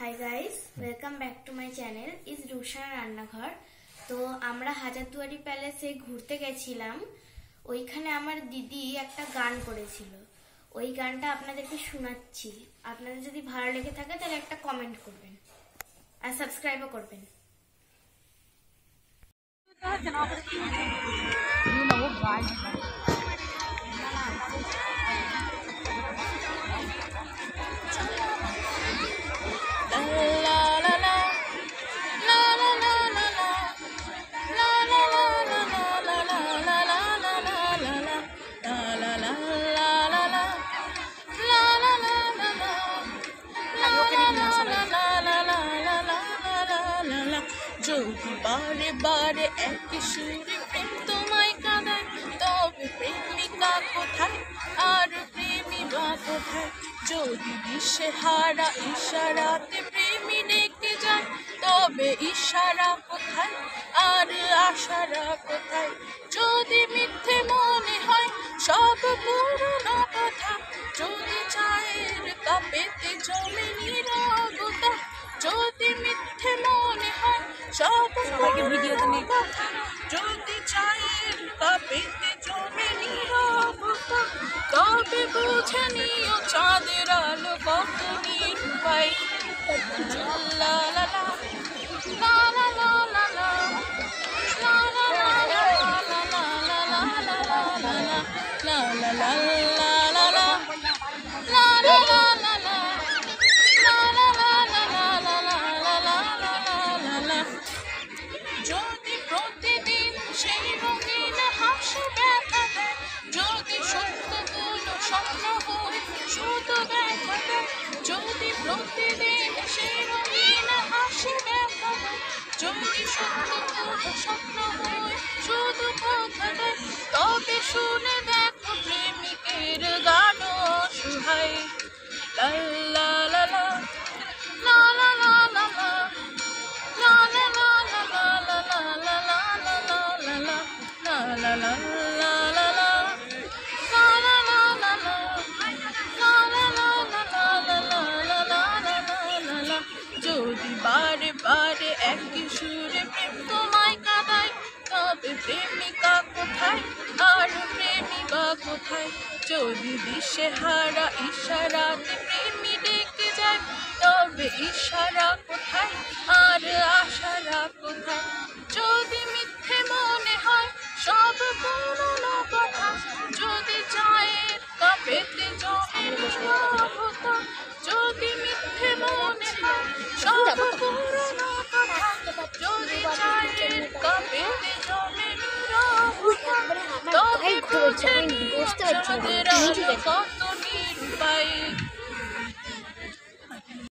Hi guys, welcome back to my channel is Rushan রান্নাঘর। তো আমরা হাজারদুয়ারি প্যালেসে ঘুরতে গেছিলাম। ওইখানে আমার দিদি একটা গান করেছিল, ওই গানটা আপনাদেরকে শোনাচ্ছি। আপনাদের যদি ভালো লেগে থাকে তাহলে একটা কমেন্ট করবেন আর সাবস্ক্রাইবও করবেন। যদি বারে বারে এক সুরে প্রেম তোমায় কাঁদায়, তবে প্রেমিকা কোথায় আর প্রেমী বা কোথায়? যদি দিশেহারা ইশারাতে প্রেমী ডেকে যায়, তবে ইশারা কোথায় আর আশারা কোথায়? যদি মিথ্যে মনে হয় সব পুরনো কথা, যদি চায়ের কাপেতে জমে নীরবতা, যদি মিথ্যে মনে হয় সব পুরনো কথা, যদি চায়ের কাপেতে জমে নীরবতা, তবে বুঝে নিও চাঁদের আলো কত নিরূপায়। লা লা লা লা লা লা লা লা লা লা লা লা লা লা। যদি প্রতিদিন সেই রঙিন হাসি ব্যথা দেয়, যদি সত্যগুলো স্বপ্ন হয়ে শুধু ব্যথা দেয়, যদি প্রতিদিন সেই রঙিন হাসি ব্যথা দেয়, যদি সত্যগুলো স্বপ্ন হয়ে শুধু কথা দেয়, তবে শুনে দেখো প্রেমিকের গান অসহায়। লা লা লা লা লা লা লা লা লা লা লা যদি বারে বারে একই সুরে প্রেম তোমায় কাঁদায়, তবে প্রেমিকা কোথায় আর প্রেমিকা কোথায়? যদি দিশেহারা ইশারাতে প্রেমী ডেকে যায়, তবে ইশারা কোথায় আর আশারা কোথায়? যদি মিথ্যে মনে হয় সব পুরনো কথা, যদি চায়ের কাপেতে জমে নীরবতা, যদি মিথ্যে মনে হয় সব পুরনো কথা, যদি চায়ের কাপেতে জমে নীরবতা, তবে বুঝে নিও চাঁদের আলো কত নিরূপায়।